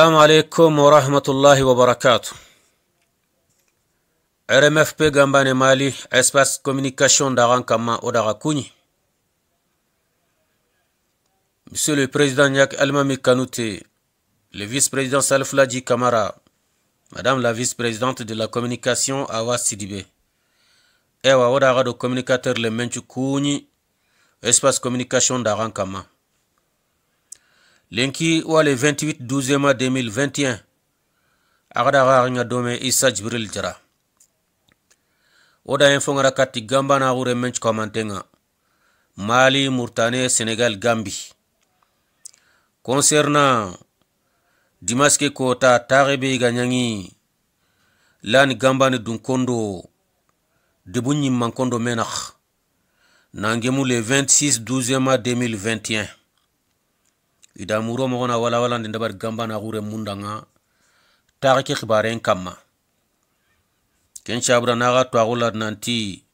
السلام عليكم ورحمة الله وبركاته. RMFP Gambane Mali, espace communication d'Aran Kama Odara Kouni. Monsieur le Président Nyak Almami Kanouté, le vice-président Salfladji Kamara, Madame la vice-présidente de la communication Awa Sidibé, Ewa Odara de communicateur le Menchu Kouni, espace communication d'Aran Kama. Lenki ou le 28 12 mai 2021, Agadara Ringa Dome Issa Jibril Jara. Oda infongara kati gamba na ure mench komantenga. Mali, Mauritanie, Sénégal, Gambie. Concernant Dimaske Kota, Tarebe Ganyangi, Lani Gamba ni Dunkondo, Debunyi Mankondo Menach, Nangemu le 26 12 mai 2021. Ida muro mogona wala wala ndabar gamba na ure mundanga, Tariki Khibaren Kama. Ken chabra naga twagula nanti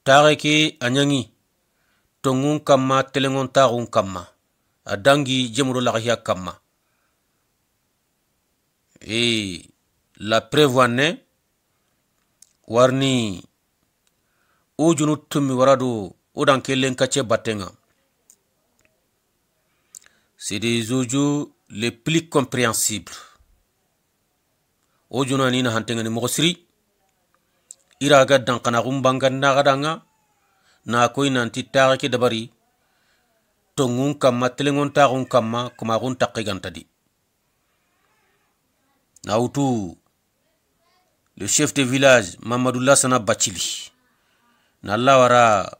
tareki anyangi tongun kama telengon tagun kama adangi jemuro lagia kama la prévoine warni ujunu tumi waradu udan kelen kache batenga. C'est des audios les plus compréhensibles. Ujunu anina hantenga ni mogosiri iraga dankana gumbanga nagadanga na koy nanti tariki dabari tongun kama telengon tagun kama kuma gun takigantadi nautu le chef de village Mamadou Lassana Bachili na lawara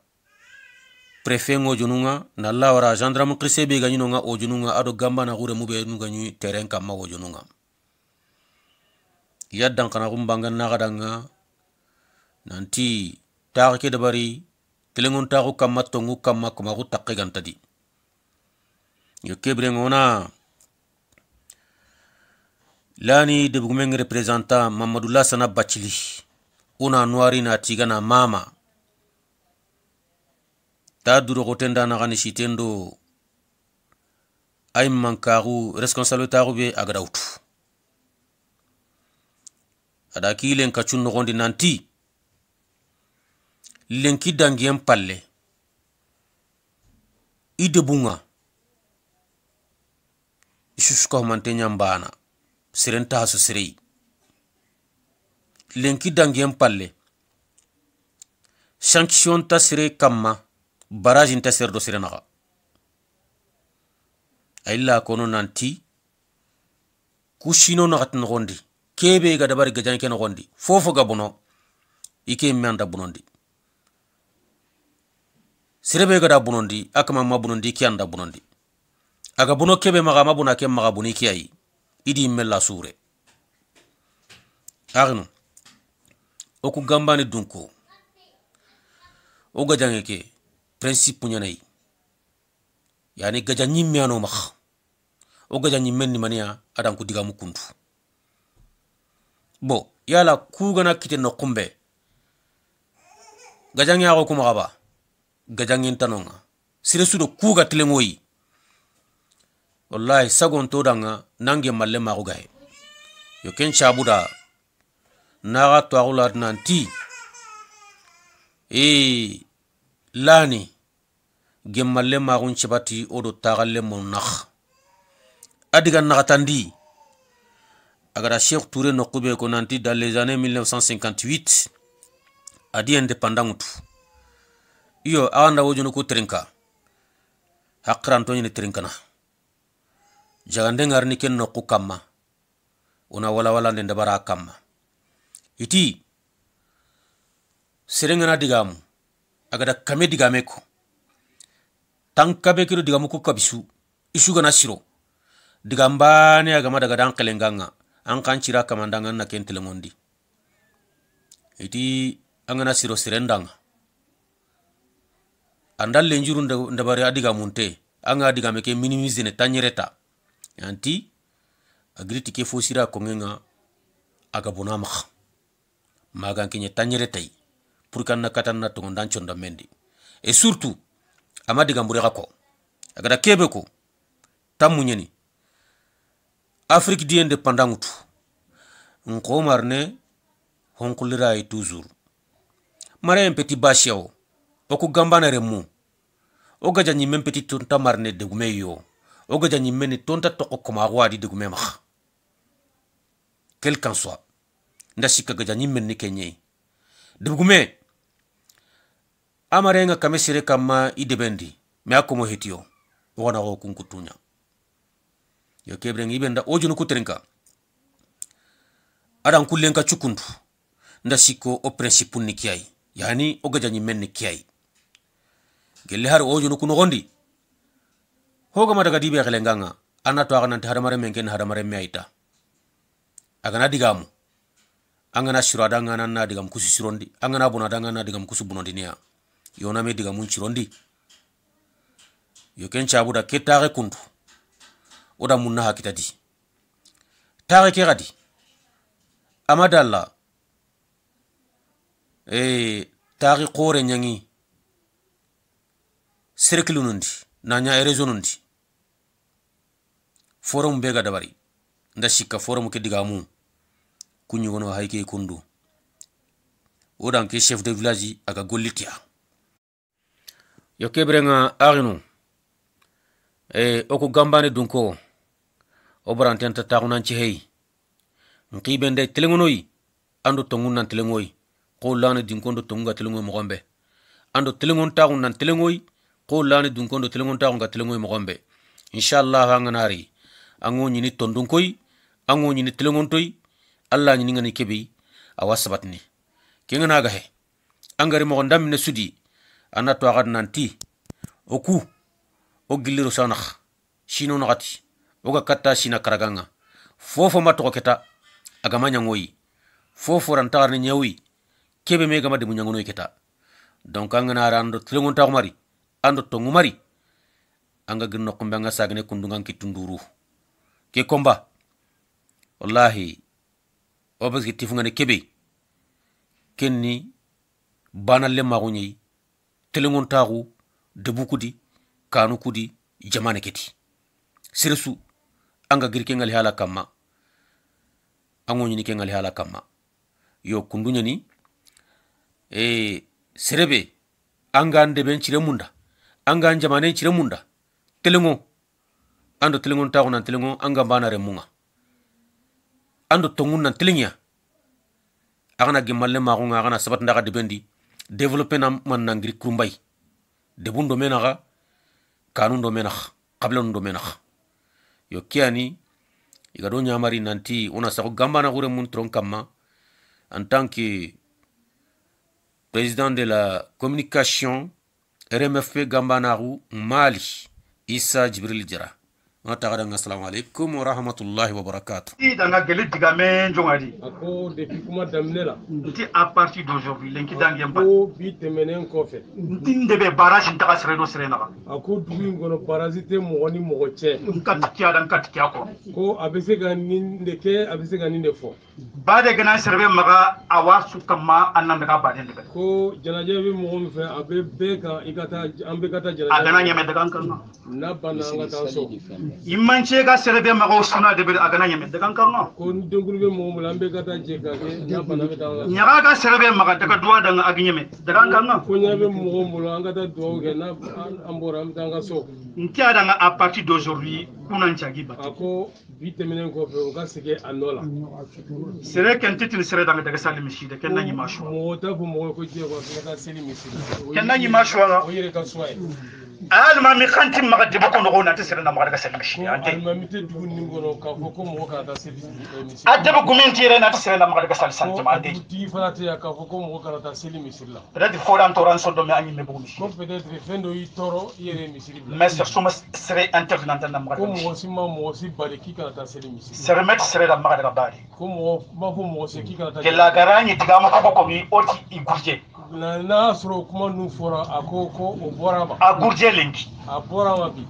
préfet ngojununga na lawara gendarme krisebe ganyinonga ojununga ado gamba na gure mube nunga nyi terrain kama ojununga ya dankana gumbanga nagadanga nanti tariki dabari telengon tagu kama tongu kama kuma gu takigantadi yo kebre ngona lani de bugumeng représentant Mamadou Lassana Bachili una noiri na tigana mama ta duro gotenda na gani shitendo ay mankaru responsable tagu be agrawtu adaki len kachun no gondi nanti lenki dangien palle ide bunga isusko mantenya mbana sirenta hasu sirei lenki dangien palle sanction ta sire kama barrage inta serdo sirenaga ayla kono nanti kushino nagat ngondi kebe ga dabari gajan ken ngondi fofo gabuno ike manda bunondi sirebe gada bunondi akama mabunondi kianda bunondi aga buno kebe maga mabuna ke maga buni kiyai idi mella sure agno oku gambani dunko o gajange ke principe nyanai yani gajanyi miano makh o gajanyi menni mania adan ku diga mukundu bo yala ku gana kite no kumbe gajangi ako kuma gaba gajangin tanonga sire sudo kuga tilengoyi wallahi sagon to danga nange malle ma ugahe yo ken chabuda naga to agula nanti lani gemalle ma gun chibati odo tagalle monakh adiga nagatandi agara Cheikh Touré no kube ko nanti dans les années 1958 adi indépendant iyo awanda wojunu ku trinka hakran to ni trinkana jagande ngarni ken no ku kamma una wala wala ndenda bara kamma iti serengana digamu agada kame digame ko tankabe kiro digamu ku kabisu isu gana siro digambane agama daga dan kelenganga an kanchira kamandanga na ken telemondi iti angana siro sirendanga andal lenjuru ndabari adiga munte anga adiga meke minimize ne tanyereta yanti agriti ke fosira kongenga aga bonama maga kenye tanyereta yi pour kan nakatan na tongon dan chonda mendi et surtout amadiga mbure gako agada kebe ko tamunyeni Afrique di indépendant nko marne honkulira toujours mare un petit bashio oku gambana remu o gaja nyimmen petit tonta marne de gumeyo o gaja nyimmen ni tonta to okoma wadi de gumema quel qu'en soit nda sika gaja nyimmen ni kenye de gume amare nga kamesire kama idebendi me akomo hetio wana ko kunkutunya yo kebre ngi benda ojunu kutrenka adan kullenka chukundu nda siko o principe ni kiyai yani o gaja nyimmen ni kiyai gelle har ojunu kuno gondi hoga madaga dibe gelenganga anato aga nanti hadamare mengen hadamare meaita agana digamu angana shirada ngana na digam kusi sirondi angana bona danga na digam kusu bunondi niya yona me digamu chirondi yo ken chabuda ketare kundu oda munna hakitadi tare ke gadi amadalla tari qore nyangi cercle nundi nanya réseau nundi forum bega dabari nda shika forum ke digamu kunyu gono hayke kundu odan ke chef de village aga gollitia yo kebrenga arino oku gambane dunko o barantenta tagunan ci hey nqibende telengonoy ando tongunan telengoy ko lana dinkondo tonga telengoy mo gombe ando telengon tagunan telengoy ko lana dinkondo telengon tagunga telengoy mo gombe inshallah hanganari ango nyini tondun koy ango nyini telengon toy alla nyini ngani kebi awasabatni kengana ga he angari mo ndam ne sudi anato agad nanti oku o giliro sanakh shino nagati oga katta shina karaganga fofo matoko keta agamanya ngoyi fofo rantar ni nyawi kebe mega made munyangono keta donc angana rando tlengon ta mari ando tongu mari anga ginno kombe anga sagne kundungan kitunduru ke komba wallahi obas gitifungane kebe kenni banalle magunyi tlengon tagu debukudi kanu kudi jamane keti sirsu anga girke ngali hala kama ango nyini ke ngali hala kama yo kundunya ni serebe anga ande ben chire munda anga jamane chire munda telengo ando telengo tawo nan telengo anga bana remunga ando tongun nan telenya agana gemalle magunga agana sabat ndaga debendi développer na man nangri kumbay debundo menaga kanundo menakh qablanundo menakh yo kiani igado nyamari nanti ona sa gambana gure mun tron kama en tant que président de la communication RMFP Gambanaru Mali Issa Jibril Jara assalamu alaikum wa rahmatullahi wa barakatuh. Dans geli digame njongadi. Ako depuis kuma damnela. Nti à partir d'aujourd'hui lenki dangem ba. Ko bi temenen ko fe. Nti ndebe barrage ntaka seredo serena ba. Ako dugu ngono parasite mo ni mo che. Nkatikia dan katikia ko. Ko abese gani ndeke abese gani ndefo. Bade gana serbe maga awasu kama ananda ka bade ndebe. Ko janaje bi mo mi fe abe beka ikata ambe kata janaje. Agana nyame daga kan. Na bana ngata so. Imanche ga serbe maga usuna debe agana nyame daga kan. Ko ndongul be mo lambe kata je ka ke na bana be daga. Nyaga ga serbe maga daga duwa daga aginyame daga kan. Ko nyabe mo mo angata duwa ke na ambora am daga so. Nti adanga à partir d'aujourd'hui kunan chagiba. Ako bi temenen ko fe o ga sike anola. Sere ken titil sere daga daga salim shide ken nanyi mashu. Mo ta fu mo ko je ko daga salim shide. Ken nanyi mashu ala. O yere ka soye. alma mi khanti maga dibo ko no na tisere na maga salim shi ante alma mi te dugu ni ngono ka fo ko mo ka ta service adaba gumenti re na tisere na maga sal sal jama ante ti falate ya ka fo ko mo ka ta salim misilla radi foran toran so do mi anyi me bugu mi ko peut-être fendo yi toro yere misilla mais sur suma sere intervenant na maga ko mo si ma mo si bari ki ka ta salim misilla sere met sere da maga bari ko mo ma fo mo se ki ka ta ke la garani digama ko mi oti igurje na soro kuma nu fora ako ko o boraba a gurje lenki a boraba bi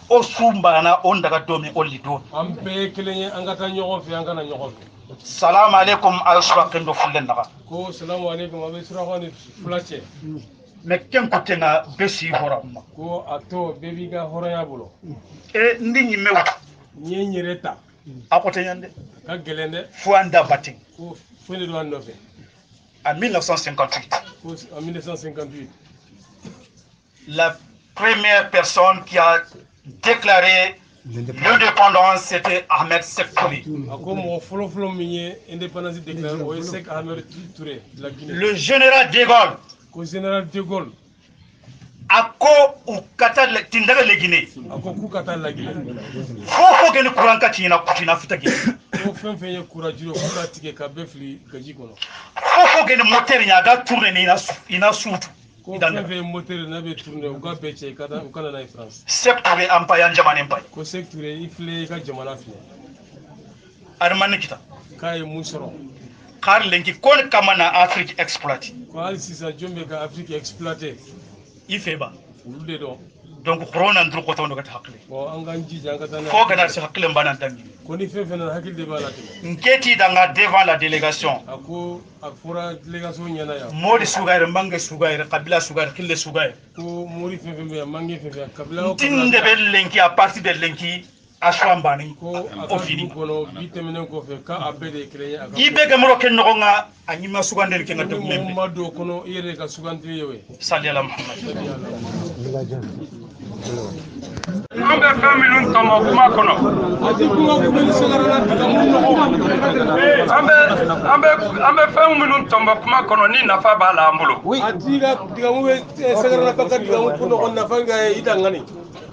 o sumba na on daga domi olli do ambe kelenye angata nyogo fi angana nyogo fi salamu alaikum aysura kendo fullen daga ko salamu alaikum abe sura ko ni flache me ken ko tenga besi horam ko ato bebi ga horaya bulo e ndi nyi mew nyenyereta à côté yande ka gelende Fouanda Bating ko fone do ando fe en 1958 ko en 1958 la première personne qui a déclaré l'indépendance c'était Ahmed Sékou Touré. ako mo folo folo minye indépendance déclaré o Sékou Ahmed Touré de la Guinée Le général de Gaulle ko général de Gaulle ako u kata tindaga le Guinée ako ku kata la Guinée fofo gene kuranka tina fita Guinée ko fen fen ye courage ko la tike ka befli gaji kono fofo gene moteur nya ga tourner ni ina sutu ko fen fen moteur na be tourner o ga be che kata o kana na France Sékou Touré ampaya jamane mpay ko Sékou Touré ifle ka jamana fle arman kita kay musoro kar lenki kon kamana Afrique exploité ko al sisa jombe ka Afrique exploité ifeba ulude do donc corona ndur ko tondo gata hakle ko angan jija ngata na ko gana ci hakle mbana tangi ko ni fen fen na hakil de bala te nketi danga devant la délégation ako akfura délégation nyana ya modi sugaire mangé sugaire kabila sugaire kille sugaire ko mori fen fen be mangi fen fen kabila o tinde be lenki à partir de lenki ashwambani ko o fini kono bitemenen ko fe ka abede créer aka ibe gamro ken no nga anyima sugandel ke ngata mo membe mado kono yere ka suganti yewe salli ala muhammad ambe familun tomo kuma kono ati kuma ko men sagara na diga mun no ambe familun tomo kuma kono ni nafa ba la ambulo ati ga diga mun sagara na baka diga mun kuno on nafa ga idangani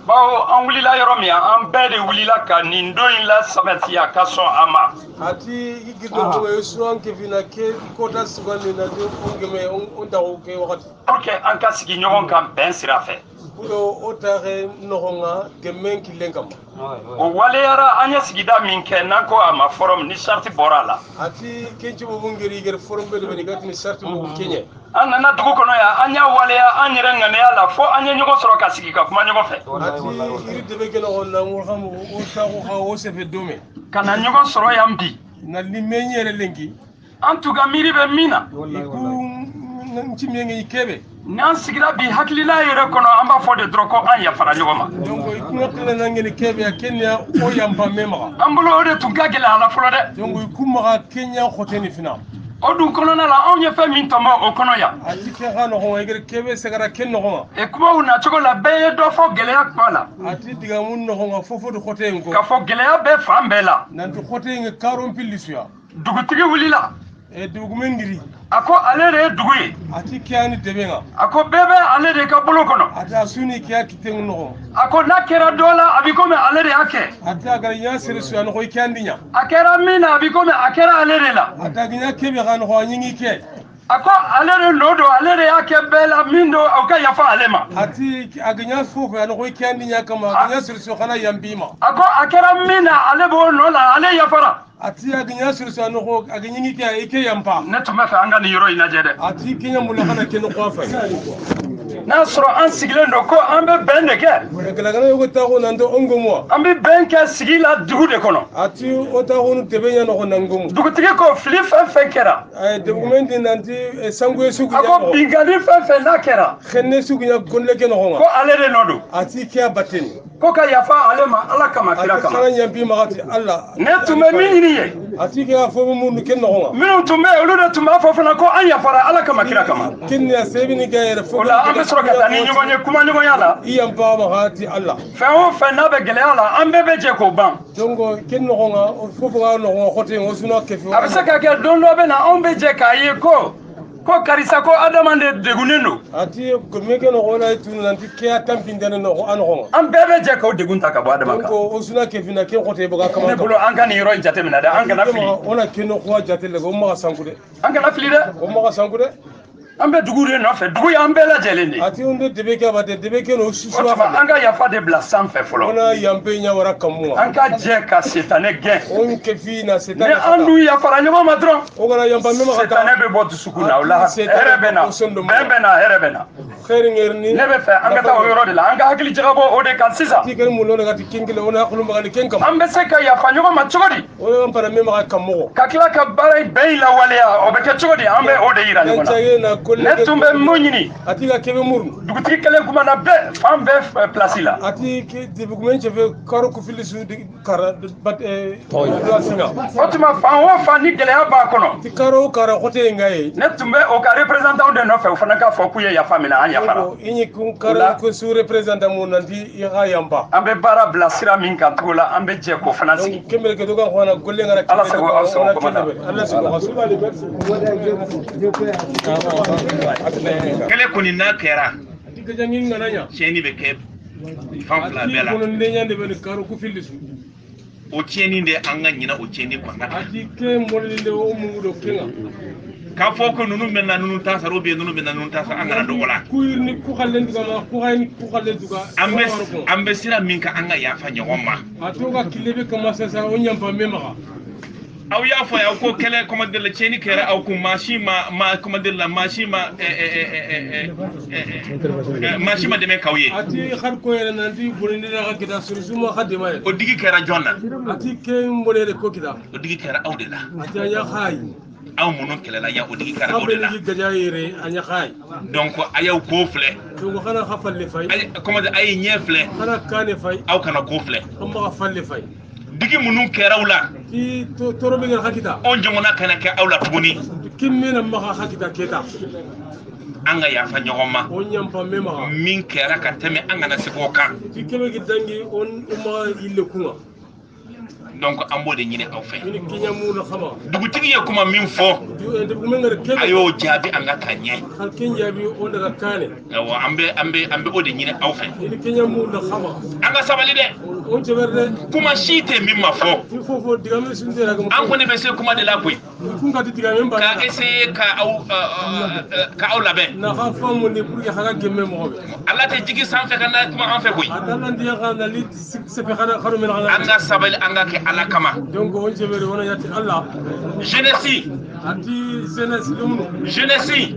bawo an wulila yɔrɔ min an bɛɛ de wulila ka nin don in la sabatiya ka sɔn a ma ati gido ko e suwan ke fina ke kota sugandi na de ongeme on dawo ke wakati pour que an ka sigi ɲɔgɔn kan bɛn sira fɛ pulo o taxe noxonga gemen killen kam o waleyara an ye sigida min kɛ n'an ko a ma forum ni sarti bɔra a la ati kenci bobu ngeri ger forum be be ni gatini sarti mo kenye an nana dugu kɔnɔ yan an y'a waleya an yɛrɛ ŋaniya la fo an ye ɲɔgɔn sɔrɔ ka sigi ka kuma ɲɔgɔn fɛ ati iri debe ke noxon na mo xam o taxu xa o sefe dome ka na ɲɔgɔn sɔrɔ yan bi na limeñ yere lenki an tun ka miiri bɛ min na iku cimiyenge kebe n'an sigira bi hakilila yɛrɛ kɔnɔ an b'a fɔ de dɔrɔn ko an yafara ɲɔgɔn ma donc iku ngakila nangeni kebe a kenya o yampa memaxa an bolo o de tun ka gɛlɛ a la fɔlɔ dɛ donc iku maxa kenya xoteni fina o dun kɔnɔna la anw ye fɛn min tɔmɔ o kɔnɔ yan ati ke xa noxonga igere kebe segara ken noxonga e kumaw nacogo la bɛɛ ye dɔ fɔ gɛlɛya kuma la ati diga mun noxonga fofo de xoteyen ko k'a fɔ gɛlɛya bɛ fan bɛɛ la nanti xoteyenge karon pilli suya dugutigi wulila e dugumen ngiri a ko ale de ye dugu ye ati ke ani debenga a ko bɛɛ bɛ ale de ka bolo kɔnɔ ati a suni ke a kitengu noxo a ko n'a kɛra dɔ la a bi komi ale de y'a kɛ ati a gara ɲa sere suya noxo i ke andi ɲa a kɛra min na a bi komi a kɛra ale de la ati a giɲa kebe xa noxo a ɲingi ke a ko ale de nɔ don ale de y'a kɛ bɛɛ la min don aw ka yafa ale ma ati a giɲa fofo a noxo i ke andi ɲa kama a giɲa sere suya xana yambi ma a ko a kɛra min na ale b'o nɔ la ale yafara ati a giɲa sere suya noxo a gi ɲingi ke a i ke yampa ne tun bɛ fɛ an ka nin yɔrɔ in lajɛ dɛ ati keɲa mulla xana ke noxo a fɛ n'a sɔrɔ an sigilen don ko an bɛ bɛn de kɛ galagana yogo taxo nanto ongomuwa an bɛ bɛn kɛ sigi la dugu de kɔnɔ ati o taxunu debeɲa noxo nangomu dugutigi ko fili fɛn fɛn kɛra debugumenti nanti sanguye a ko suguɲa binkani fɛn fɛn n'a kɛra xenne suguɲa gonle ke ko noxonga ale de nɔ don ati ke a batteni ko ka yafa ale ma ala kama kira ati kama xana ɲampi maxati alla ne tun bɛ min ɲini ye ati ke a fomu mundu ke noxonga minnu tun bɛ olu de tun b'a fɔ fana ko an yafara ala kama kira kama kinni a sebini ke yere o la an bɛ sɔrɔ ka taa ni ɲɔgɔn ye kuma ɲɔgɔnya la i yampa maxati alla fɛn o fɛn n'a bɛ gɛlɛya la an bɛɛ bɛ jɛ k'o ban donko ke noxonga fofo ga noxonga xoten o suna kefe a bɛ se ka kɛ don dɔ bɛ na anw bɛ jɛ k'a ye ko karisa ko adamaden degunnen don ati gomme ke noxona tunu nanti ke a tampindene noxo a noxonga an bɛɛ bɛ jɛ k'o degun ta ka bɔ adama kan donko o suna kefina ke xote boga ne kama bolo an ka nin yɔrɔ in jate minɛ dɛ an kana fili ona ke noxoa jate lege o maxa sanku de an kana fili dɛ o maxa sanku de an bɛ dugu de nɔfɛ dugu y'an bɛɛ lajɛlen de ye ati onde debe ke abate debe ke no o susua tuma an ka yafa de bila sanfɛ fɔlɔ ona yampe ɲawara kamuwa an ka jɛ ka setanɛ gɛn on kefi na ni setane an dun yafara ɲɔgɔn ma dɔrɔn o kana yampa mema ka setanɛ bɛ bɔ dusukun na o la hɛrɛ bɛ na bɛn bɛ na hɛrɛ bɛ na khairin ngerni ne bɛ fɛ an ka taa o yɔrɔ de la an ka hakili jagabɔ o de kan sisan ti ken mulo daga ti kengile ona khulu magani ken kam an bɛ se ka yafa ɲɔgɔn ma cogo di o am para mema ka kamugo ka tila ka baara bɛɛ in lawaleya o bɛ kɛ cogo di an bɛ o de yira ɲɔgɔn na yanchage na ne tun bɛ mun ɲini ati ka kebe murnu dugutigi kelen kumana bɛɛ fan bɛɛ place la ati debugumen chefe karo ku fili su kara bat singa o tuma fan o fan ni gɛlɛya b'a kɔnɔ ti karo kara khote ngaye ne tun bɛ o ka représentant de nɔfɛ o fana k'a fɔ k'u ye yafa minɛ an yafara inyi kun kara ku su représentant mun nanti ya yamba an bɛ baara bila sira min kan tugu la an bɛ jɛ k'o fana sigi kemere ke doga khona golle ngara Ala sago aw sago komanda Allah sago asu kele koni na kɛra ti ka jangin ngananya tiɲɛni bɛ kɛ fan fila bɛɛ la kono ndenyande be karo ku fili su o tiɲɛni de an ka ɲinɛ o tiɲɛni kɔnɔna kan ati ke molinde o mungudo kenga k'a fɔ ko ninnu bɛ na ninnu ta sara ninnu bɛ na ninnu ta sara an kana dogo la kuyirni ku khalen duga ma ku hayni ku khalen duga an bɛ sira min kan an ka yafa ɲɔgɔn ma a to ka kilebe commencer sa o nyamba mema aw y'a fɔ aw ko kɛlɛ comment la tiɲɛni kɛra aw kun maasi ma comment la maasi ma dɛmɛ k'aw ye ati khar ko yere nanti bolinde ka kita sursuma khadima ye o digi kɛra jɔn na ati ke mbonere ko kita o digi kɛra aw de la ati anya khay aw minnu kɛlɛla ya o digi kɛra aw de la abeli gaja yere anya khay donc a y'aw ko filɛ donc khana khafalle fay comment a ye ɲɛ filɛ khana kane fay aw kana ko filɛ amma khafalle fay digi minnu kɛra aw la ki torobe ngal hakita o jamana kana kɛ aw la tuguni kimmena ma hakita keta an ka yafa ɲɔgɔn ma o nyampa mema min kɛra ka tɛmɛ an kana se k'o kan ki kebe ki dangi on uma ille kuma donc an b'o de ɲini aw fɛ ni kinyamu na khama dugutigi ye kuma min fɔ a y'o jaabi an ka ka ɲɛ hal kin jabi on daga kane awɔ an bɛ o de ɲini aw fɛ ni kinyamu na khama an ka sabali dɛ on ceberde kuma si tɛ min ma fɔ il faut fo digame sunte la an kɔni bɛ se kuma de la koyi kun ka digame ba ka essayer ka aw labɛn na kha famu ni pour que haga gemme mo be ala tɛ jigi sanfɛ ka na kuma an fɛ koyi adana ndiya kana li se fe khana kharu min an ka sabali an ka kɛ ala kama donc on ceberde wona yati Allah jeunesse ati jeunesse jeunesse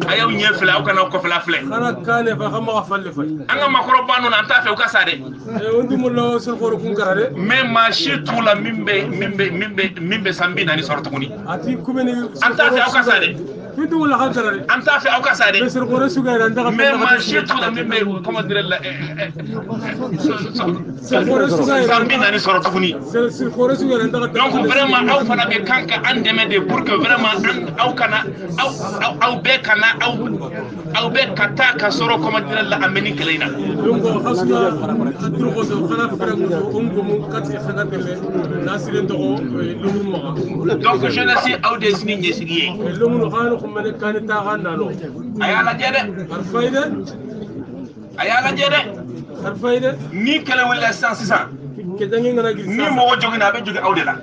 a y'aw ɲɛ filɛ aw kana kɔfɛla filɛ khana kane fa khama ka falle fay an ka makɔrɔba ninnu an t'a fɛ u ka sa dɛ on dumulo sur khoro kun karade mais maa si t'u la min bɛ san 40 sɔrɔ tuguni ati kumeni an t'a fɛ aw ka sa dɛ fitu la khadare an t'a fɛ aw ka sa dɛ sur khoro suga ran daga mais maa si t'u la min bɛ comment dire la san 40 sɔrɔ tuguni sur khoro suga ran daga donc vraiment aw fana bɛ kan ka an dɛmɛ de pour que vraiment aw kana aw bɛɛ kana aw bɛɛ ka taa ka sɔrɔ comment dire la an bɛ ni kɛlɛ in na donc hasuna adru ko so khana fara ko on ko mun kati khana tele nasire to lumu ma donc jeunesse aw de sini ɲɛsigi ye lumu khana ko men kan ta ganda no a y'a lajɛ dɛ har fayde ni kɛlɛ wulila sisan ke dangi ngana gil ni mɔgɔ jogina a bɛ jogi aw de la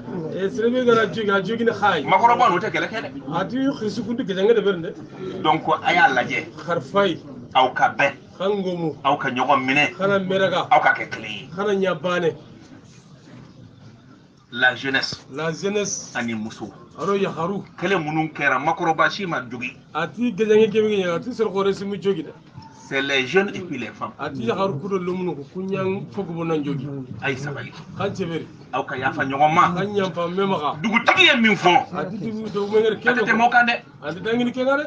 sirebe gara jogi ni khay makɔrɔba n'o tɛ kɛlɛ kɛ dɛ ati khisu kundu ke dangi de bernde donc a y'a lajɛ har fay aw ka bɛn hangomu aw ka ɲɔgɔn minɛ khana meraga aw ka kɛ kelen ye khana nyabane la jeunesse ani muso aro ya haru kɛlɛ minnu kɛra makɔrɔba si ma jogi ati gejange kebe nya ati sur khore simu jogi da c'est les jeunes et puis les femmes ati ya haru kudo lumunu ko kunyang fogo bonan jogi ay sabali kan ceberi aw ka yafa ɲɔgɔn ma kan nyampa memaga dugutigi ye min fɔ ati tibu do menger a tɛ tɛmɛ o kan dɛ ati dangini kengare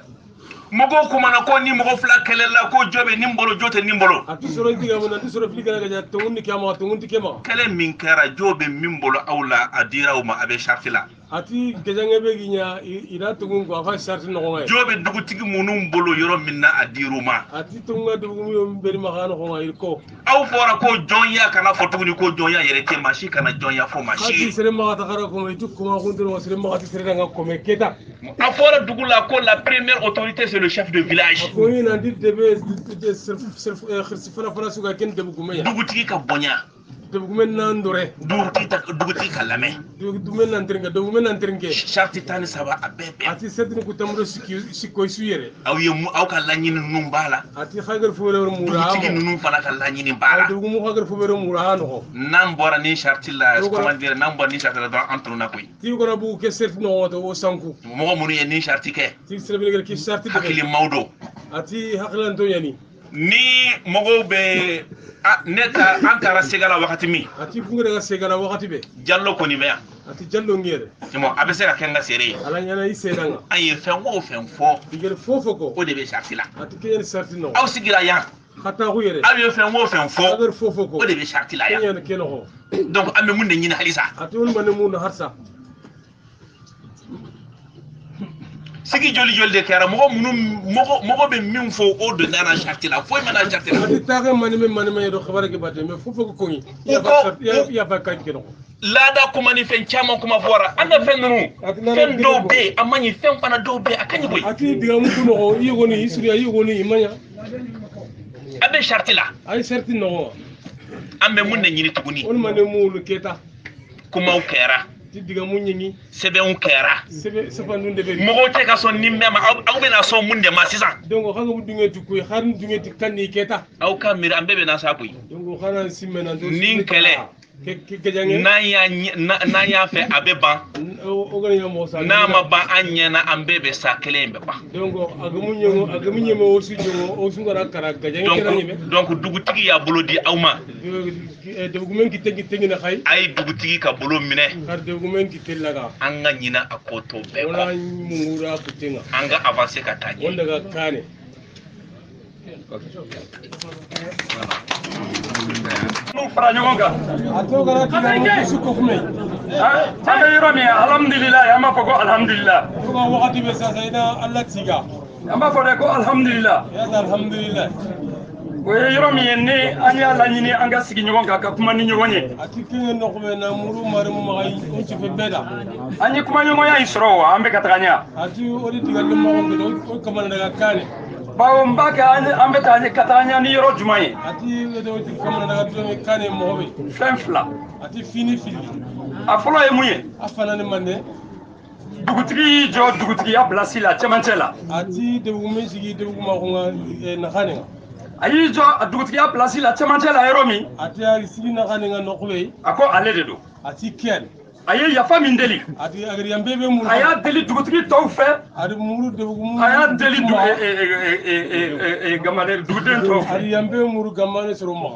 mɔgɔw kumana ko ni mɔgɔ fila kɛlɛla ko jɔ bɛ nin bolo jo tɛ nin bolo ati soro diga mun ati soro filiga ga tongundi kama tongundi kema kɛlɛ min kɛra jo bɛ min bolo aw la a dira aw ma a bɛ charte la ati gejange be ginya ida tongun ko afa charte no ngai jo bɛ dugutigi minnu bolo yɔrɔ min na a dir'u ma ati tonga dugu yo beri magano ko ngai ko aw fɔra ko jɔnya kana fɔ tuguni ko jɔnya yɛrɛ tɛ maa si kana jɔnya fɔ maa si ati ye sere maga ta kara ko mai tu kuma kun duro sere maga ti sere nga ko me keta a fɔra dugu la ko la première autorité c'est le chef de village ko ina ndi debe khirsi fana suga ken debu gumeya dugutigi ka bonya debu gumen nan dore dugutigi ka lamɛn debu gumen nan tringa debu gumen nan tringe charte 17 a bɛɛ bɛn ati sedni ku tamro sikko suyere aw ka laɲini ninnu b'a la ati khagar fo le mura dugutigi ninnu fana ka laɲini b'a la debu mu khagar fo be mura no n'an bɔra ni charte la comment dire n'an bɔra ni charte la dɔrɔn an tununa koyi ti ko na bu ke serti no to o sanku mɔgɔ minnu ye ni charte kɛ ti sere be ki charte de hakili mawdo ati haklan to yani ni mogo be neta ankara segala wakati mi ati kungere ga segala wakati be jallo ko ni be ati jallo ngere mo abese ka kenga sere ala nyana isedanga ayi fen wo fen fo digere fofo ko o de be shartila ati kenyen sartino aw sigira ya hata ko yere awi fen wo fen fo agar fofo ko o de be shartila ya kenyen keno donc amme mun ne nyina halisa ati on mané mun harsa sigi joli joli de kera mogo be min fo o de nana shartila fo mana shartila ati taxe manime do xabar ke batte mais fofo ko ni ya fa kan keno lada kuma ni fen chama kuma fora anda fen nunu fen do be amani fen fana do be akani boy ati diga mu ko no yigo ni isuri yigo ni imanya abe shartila ay sharti no ambe mun ne nyini tuguni on mané mulu keta kuma o kera ti diga mu nyini sebe on kera sebe sefandu de be mogo te ka son ni mema aw be na son mun de ma sisan donc xanga bu dungeti kuy xar dungeti kanni keta aw ka mir ambe be na sa buy donc xana simena do nin kele ke jange na ya fe abe ban o gani mo sa na ma ba anyena ambe be sa kele mbe ba donc agamu nyemo o su jongo o su ngara kara ga jange kera nyeme donc dugutigi ya bolo di awma de gumen ki tengi na xay ay dugutigi ka bolo mine har de gumen ki tellaga anga nyina akoto be ko wala mungura putenga anga avancer ka taji wanda ga kane nu fara ɲɔgɔn kan ato gara ti su ko fume an bɛ yɔrɔ min alhamdulillah an b'a fɔ ko alhamdulillah ko ga wakati be sa ina Allah tiga an b'a fɔ de ko alhamdulillah ya alhamdulillah o ye yɔrɔ min ye ni an y'a laɲini an ka sigi ɲɔgɔn kan ka kuma ni ɲɔgɔn ye ati kingen no ko na muru mari mu magai on ci fe beda an ye kuma ɲɔgɔnya in sɔrɔ wa an bɛ ka taga ɲa ati odi diga le mo ko o kamana daga kane bawo n b'a kɛ an bɛ taa ka taga ɲa ni yɔrɔ jumɛn ye ati do ti kamana daga to kane mo be fɛn fila ati fini a fɔlɔ ye mun ye afana ni mande dugutigi y'i jɔ dugutigiya pilasi la cɛmancɛ la ati de gumen sigi de guma ko na khane a y'i jɔ a dugutigiya pilasi la cɛmancɛ la yɔrɔ min ati ali sigi na khane nga no ko be a ko ale de don ati ken a ye yafa min deli ati agri yambe be muru a y'a deli dugutigi tɔw fɛ ati muru de gumu a y'a deli gamale duguden tɔw fɛ ati yambe muru gamane soro ma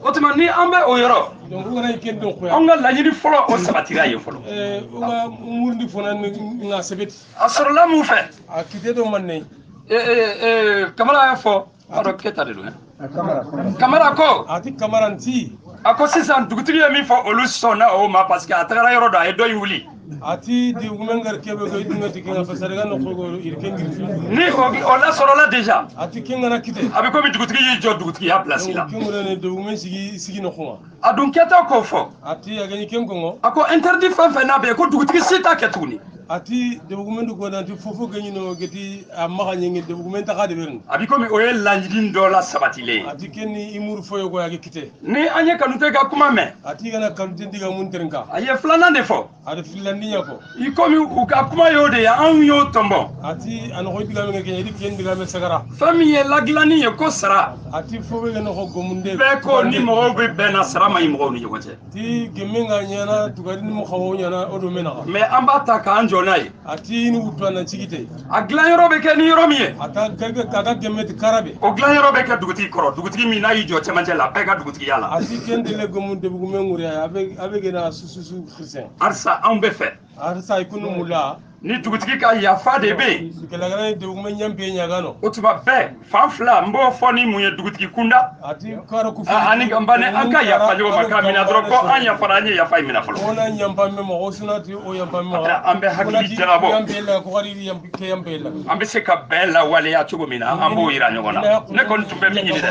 o tuma ni an bɛ o yɔrɔ donc ngana ken do ko an ka laɲini fɔlɔ o sabatira ye fɔlɔ nga murundi fona nga sebeti a sɔrɔla mun fɛ a kite do manne kamara y'a fɔ aro keta de don kamara ko ati kamaranti a ko sisan dugutigi ye min fɔ olu sɔnna o ma parce que a tagara yɔrɔ dɔ a ye dɔ in wuli ati de gumengar kebe ko idunga tikinga fasariga no ko irkengi ni o la sɔrɔla déjà ati kinga na kite a bɛ komi dugutigi y'i jɔ dugutigiya place la kinga ne de gumen sigi no kuma a dun kɛta k'o fɔ ati agani kengo a ko interdit fɛn fɛn n'a bɛ yen ko dugutigi si t'a kɛ tuguni ati de gumen du ko nanti fofo ganyi no geti a maga nyengi de gumen ta ka de beren a bɛ komi o ye laɲini dɔ la sabatilen ati kenni imuru foyo ko yake kite ni an ye kanute ka kuma mɛn ati kana kanute diga mun terenka a ye filanan de fɔ ati filandinya ko i komi u ka kuma y'o de ye anw y'o tɔnbɔ ati an ko diga men ke yidi ken diga men sagara fɛn min ye ladilanni ye ko sara ati fofo ga no ko gomunde bɛɛ ko ni mɔgɔw bɛ bɛn na sara ma ɲi mɔgɔw ni ɲɔgɔn cɛ ti gemenga nyana tugari ni mo xawo nyana o do menaga mais an b'a ta k'an jɔ n'a ye ati ni utwana chigite a dilan yɔrɔ bɛ kɛ ni yɔrɔ min ye ata kaga gemeti karabe o dilan yɔrɔ bɛ kɛ dugutigi kɔrɔ dugutigi min n'a y'i jɔ cɛmancɛ la bɛɛ ka dugutigiya la ati kendele gomunde bugumengure abe gena sususu krisen halisa anw bɛ fɛ arsa ikunu mula ni dugutigi ka yafa de bɛ yen kelagana de gumen nyambe nyagano o tuma bɛɛ fan fila n b'o fɔ ni mun ye dugutigi kunda ati karo ku ani gambane an ka yafa ɲɔgɔn ma k'a minɛ dɔrɔn ko an yafara an ye yafa in minɛ fɔlɔ ona nyamba me mo sunati o yamba me an bɛ hakili jagabɔ yambe la ko ari yambe ke yambe la an bɛ se ka bɛɛ lawaleya cogo min na an b'o yira ɲɔgɔn na ne kɔni tun bɛ min ɲini dɛ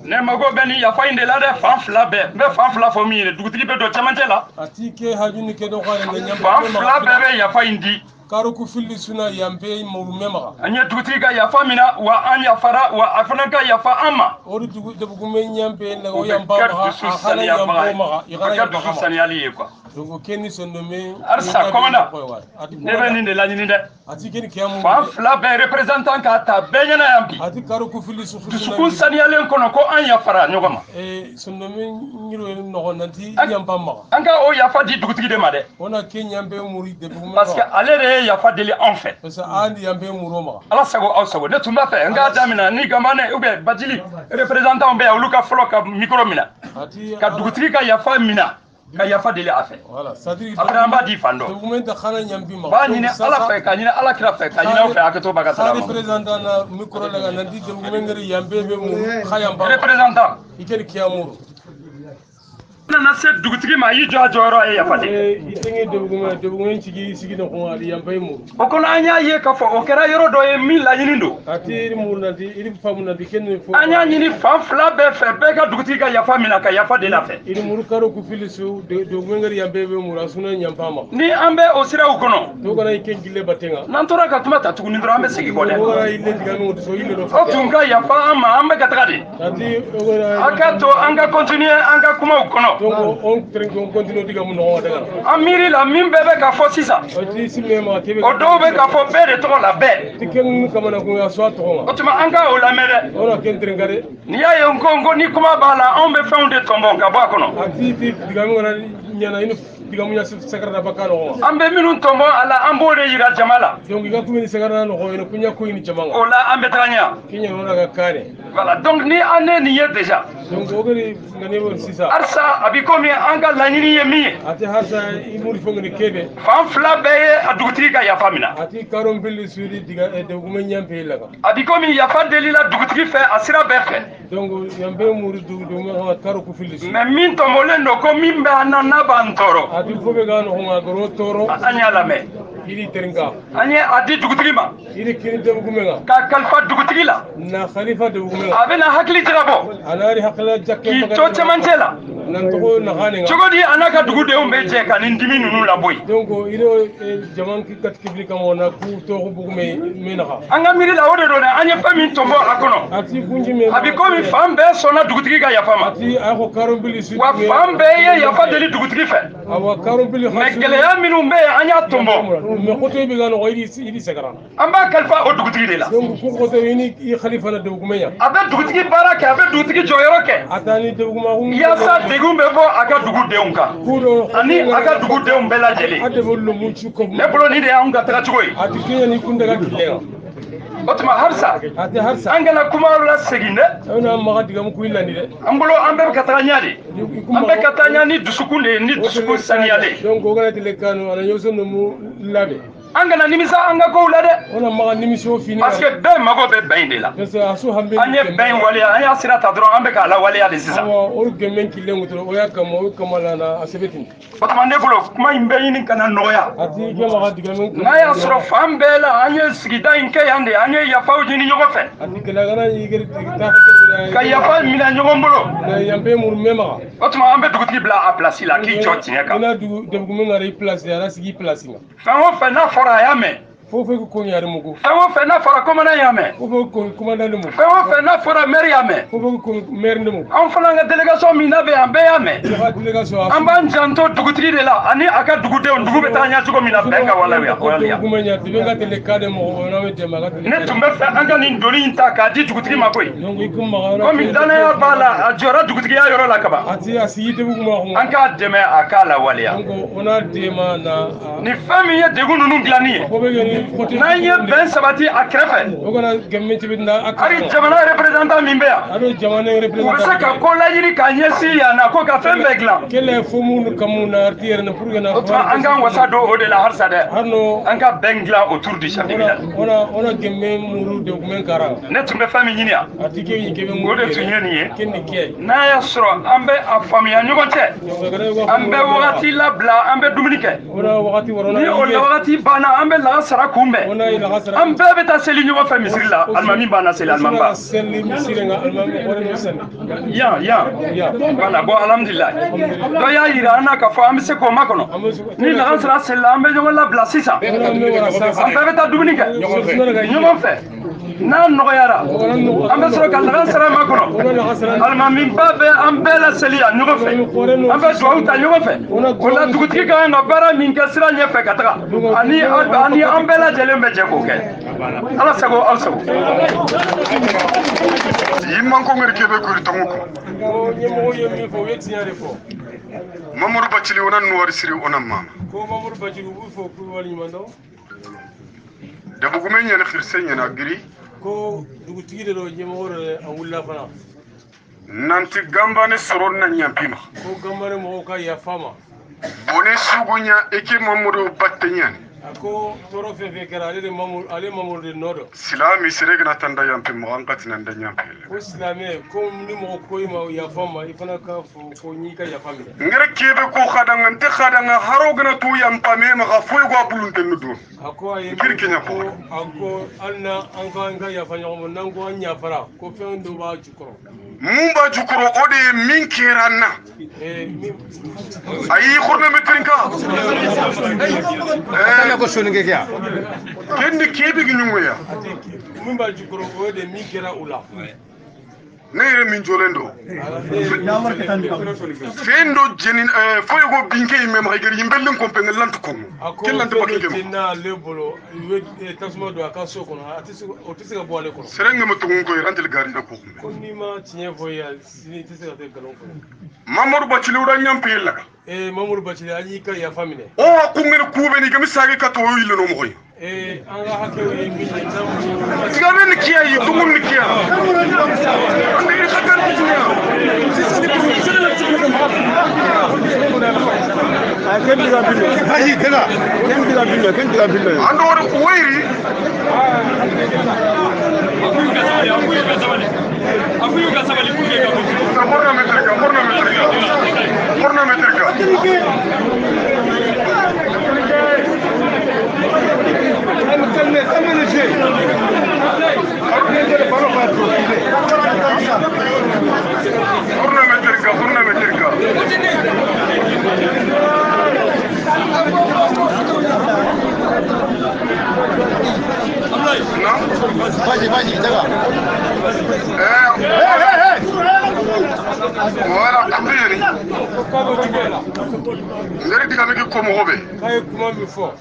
ne mago bɛ ni yafa in de la dɛ fan fila bɛɛ n bɛ fan fila fɔ min ye dugutigi bɛ don cɛmancɛ la ati ke hajuni ke do khare ne fan fila bɛɛ bɛ yafa in di karo ku filli suna yambe mo mema an ye dugutigi ka yafa min na wa an yafara wa a fana ka yafa an ma o dugu de gumen nyambe la o yamba ma ka dusu saniyali ye quoi donc kenni sondo me arsa komanda ne bɛ nin de laɲini dɛ ati kenni kiyamu fan fila bɛɛ représentant ka ta bɛɛ ɲɛna yan bi ati karo ku filli su dusukun saniyalen kɔnɔ ko an yafara ɲɔgɔn ma sondo me nyiro no nanti yamba ma an ka o yafa di dugutigi de ma dɛ ona kenyambe muri de gumen parce que ale de ye yafa deli an fɛ parce que andi yambe muro ma ala sago aw sago ne tun b'a fɛ n k'a damina ni Gambane ou bien Badjili représentant bɛ yan olu ka fɔlɔ ka micro minɛ ka dugutigi ka yafa minɛ ka yafa deli a fɛ voilà c'est-à-dire après an b'a di fan dɔ document khana nyambi ma b'a ɲini ala fɛ ka ɲini ala kira fɛ ka ɲini aw fɛ a ka to ba ka sara ma représentant na micro la ga nandi document ngari yambe be mu khayamba représentant ikeli kiyamuru nana se dugutigi ma y'i jɔ a jɔyɔrɔ ye yafa de itenge document sigi na ko ali yambe mu o kɔnɔ an y'a ye k'a fɔ o kɛra yɔrɔ dɔ ye min laɲini don ati mu nandi iri famu nandi ken fo an y'a ɲini fan fila bɛɛ fɛ bɛɛ ka dugutigi ka yafa minɛ ka yafa de la fɛ iri muru karo ku filisu document ngari yambe be mu rasuna nyampama ni an bɛ o siraw kɔnɔ to kana iken gille batenga n'an tora ka kuma ta tuguni dɔrɔn an bɛ segin kɔ dɛ ora ile digamu so ile do o tun ka yafa an ma an bɛ ka taga de ati a ka to an ka continuer an ka kumaw kɔnɔ donc on continue digamu no daga an miiri la min bɛɛ bɛ ka fɔ sisan ati simme ma kebe o dɔw bɛ ka fɔ bɛɛ de tɔgɔ la bɛɛ tiken kamana ko ya so to o tuma an ka o lamɛn dɛ ora ken trengare n'i y'a ye n ko ni kuma b'a la anw bɛ fɛnw de tɔnbɔn ka bɔ a kɔnɔ ati digamu wana nyana inu digamu ya sakarda bakano an bɛ minnu tɔnbɔn a la an b'o de yira jama la donc iga kumini sakarda no ko ina kunya ko ini jama o la an bɛ taga ɲɛ kinya ora ga kare voilà donc ni an ne nin ye déjà donc ogari ngane won sisa arsa a bɛ komi an ka laɲini ye min ye ati harsa imuri fongni kebe fan fila bɛɛ ye a dugutigi ka yafa minɛ ati karom billi sudi diga document nyampe laga a bɛ komi yafa deli la dugutigi fɛ a sira bɛɛ fɛ donc yambe muri document karo ku filli mais min tɔnbɔlen don ko min bɛ an na n'a b'an tɔɔrɔ ati fobe ga no nga goro toro an y'a lamɛn iri teringa an ye a di dugutigi ma iri kini document ka kalifa dugutigi la na khalifa document a bɛna hakili jagabɔ anari hakla jakke k'i to cɛmancɛ la nan to na khani cogo di an n'a ka dugudenw bɛ jɛ ka nin dimi ninnu labɔ yen donc iro jaman ki kat kibli kamona ku to ko bugume menaha an ka miiri la o de don dɛ an ye fɛn min tɔnbɔ a kɔnɔ ati kunji me a bɛ komi fan bɛɛ sɔnna dugutigi ka yafa ma ati ako karom billi sudi wa fan bɛɛ ye yafa deli dugutigi fɛ awa karom billi mais gɛlɛya minnu bɛ yen an y'a tɔnbɔ me khoto bi ga no iri sagara an b'a kalifa o dugutigi de la donc ku khoto ini i khalifa na document ya a bɛ dugutigi baara kɛ a bɛ dugutigi jɔyɔrɔ kɛ atani document yaasa degun bɛ bɔ a ka dugudenw kan kudo ani a ka dugudenw bɛɛ lajɛlen ade bollo mu ci ko ne bolo ni de y'anw ka tagacogo ye ati kenya ni kundaga kilenga o tuma halisa ati harsa an kana kuma la segin dɛ ona maga diga mu kuilla ni de an bolo an bɛɛ bɛ ka taga ɲɛ de an bɛɛ ka taa ɲɛ ni dusukun de ye ni dusukun saniyalen donc o gana tele kanu ana yoso no mu labe an kana nimisa an ka kow la dɛ ona maga nimiso fini parce que bɛɛ mago bɛ bɛn in de la parce que asu hambe an ye bɛn in waleya an y'a sira ta dɔrɔn an bɛ k'a lawaleya de sisan awa o gemen kilengu to o ya kama o kamala na asebetin o tuma ne bolo kuma in bɛɛ ɲini ka na nɔgɔya ati ke maga diga mu n'a y'a sɔrɔ fan bɛɛ la an ye sigida in kɛ yan de an ye yafaw ɲini ɲɔgɔn fɛ ati kala gana yigeri ta kele ka yafa minɛ ɲɔgɔn bolo na yambe mur mema o tuma an bɛ dugutigi bila a place la k'i jɔ tiɲɛ kan ina du document ngari place ara sigi place nga fɛn o fɛn n'a fɔra a y'a mɛn fofo ko nyari mugo fɛn o fɛn n'a fɔra commandant y'a mɛn fofo ko commandant mu fɛn o fɛn n'a fɔra maire y'a mɛn fofo ko maire mu an fana ka délégation min n'a bɛ yan bɛɛ y'a mɛn ka délégation an b'an janto dugutigi de la ani a ka dugudenw dugu bɛ taa ɲɛ cogo min na bɛn ka waleya gumenya dibe ka tele kade mo ona me tema ka tele ne tun bɛ fɛ an ka nin doni in ta k'a di dugutigi ma koyi donc ikum magara komi danaya b'a la a jɔra dugutigiya yɔrɔ la kaban ati asi de buguma ko an k'a dɛmɛ a k'a lawaleya donc ona dema na ni fɛn min ye degun ninnu dilanni ye ko be ni côté n'an ye bɛn sabati a kɛrɛfɛ o kana gemme tibe na hali jamana représentant min bɛ yan ado jamana u bɛ se representant ka ko laɲini k'a ɲɛsin yan na ko ka fɛn bɛɛ dilan kele fomu kamuna artiere na pour na o tuma an k'an wasa don o de la halisa dɛ harno an ka bɛn dilan autour du chef de village ona gemme muru document kara ne tun bɛ fɛn min ɲini yan ati ke ni gemme o muru de tun ye nin ye kenni ke n'a y'a sɔrɔ an bɛ a faamuya ɲɔgɔn cɛ an bɛ wagati labila an bɛ dumuni kɛ ona wakati warona ni o la wagati banna an bɛ laga sara kunbɛn ona ila gasara an bɛɛ bɛ taa seli ɲɔgɔn fɛ misiri la alimami banna seli alimami ba selli misire nga almami wala sen yan voilà bon alhamdulilah dɔ y'a yira an na k'a fɔ an bɛ se k'o makɔnɔ ni laga sara seli la an bɛ ɲɔgɔn labila sisan an bɛɛ bɛ taa dumuni kɛ ɲɔgɔn fɛ n'a nɔgɔyara an bɛ sɔrɔ ka laga sara makɔnɔ alimami ba bɛ an bɛɛ la seli yan ɲɔgɔn fɛ an bɛ dugawu ta ɲɔgɔn fɛ o la dugutigi ka kan ka baara min kɛ sira ɲɛfɛ ka taga ani an bɛɛ lajɛlen bɛ jɛ k'o kɛ ala sago aw sago yimman ko ngari kebe ko ritongo ko o nyemo yemi fo wetiare fo Mamadou Bathily wonan no wari siri onan mama ko Mamadou Bathily bu fo ko wali mando da bugu men yana khirsen yana giri ko dugutigi de do nyemor a wulla fana nanti gamba ne soron nan yampima ko gambare mo ka ya fama bone sugunya eke mamudo battanyani ako toro fefe kera ale mamul de nodo silami seregna tanda yampi mo anqati nan da yampi ko silame ko ni mo ko ima ya fama ifana ka ko ni ka ya famile ngere kebe ko khadanga te khadanga harogna tu yampame ma ga foy go bulunte nudo ako ay kirkinya ko ako alna anga ya fanyo mo nango anya fara ko fendo ba jukoro mumba jukoro ode min kiranna ayi khurna metrinka ko sonu ke kya kendi kebe gi nyungoya mumba jukoro ode min kira ula neyre min jolendo fendo jenin foy go binke me ma gari yimbelen ko pe ngelantu ko kellantu bakike mo na lebolo tasmo do akaso kono otisi ga boale kono serenga mo tungun ko rantel gari na ko ni ma tinye voya ni tisi ga te galon ko mamadou bacili wura nyampi la mamadou bacili anyi ka ya famine o ko ngene kube ni gami sage ka to yile no mo koy anga hakko yi mi tiga ben kiya yi dungum ni kiya andor wayri afuyu ka sabali pour que ka porna metrika Vas-y, d'accord. Voilà, tapiri. Ngere diga me ko mo hobe. kay kuma mi fo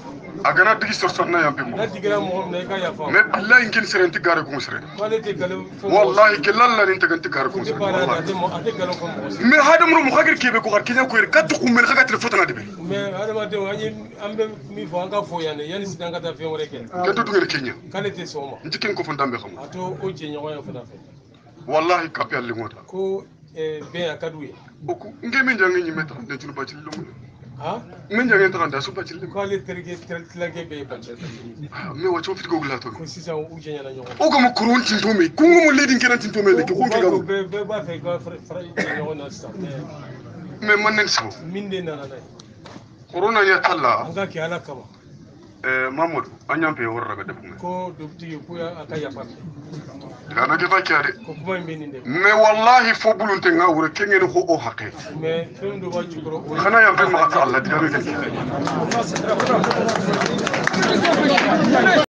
Agana digi sorsorna yampi mo. na digira mo ne ka ya fama Me billahi ngin serenti gare ko musere. wale te galu Wallahi kelalla ni teganti gare ko musere. ate galu ko Me hadam ru mo khagir kebe ko kharkinya ko yer kaddu ko men khaga telefona debe. mais adama de wani ambe mi fo anga fo yani yani sidan ka ta fe wore ke Keddu ngere kenya. kale te soma Njiken ko fondambe xam. ato o je nyogo ya fana fe Wallahi kapi alli ngota. ko be akaduye Oku ngemi njangi ni meta de tulu bacili lo. ha Men jangi ta kanda su bacili. ko ale terge tlage be bace Me wacho fit go glato. ko sisa o je nyana nyogo O ga mo kurun tintome. Kungu mo ledin kenan tintome le ko ke ga. be ba fe ko fra nyogo na sta Me manen so. minde na na Corona ya talla. anga ki ala kama Mamadou anyampe worra ga defu. ko dubti ko ya aka ya famile Kana ke fakare. ko kuma mbe ninde Me wallahi fo bulunte nga wure kengene ko o haqqe. mais fendo ba jukoro Khana yampe ma Allah diga me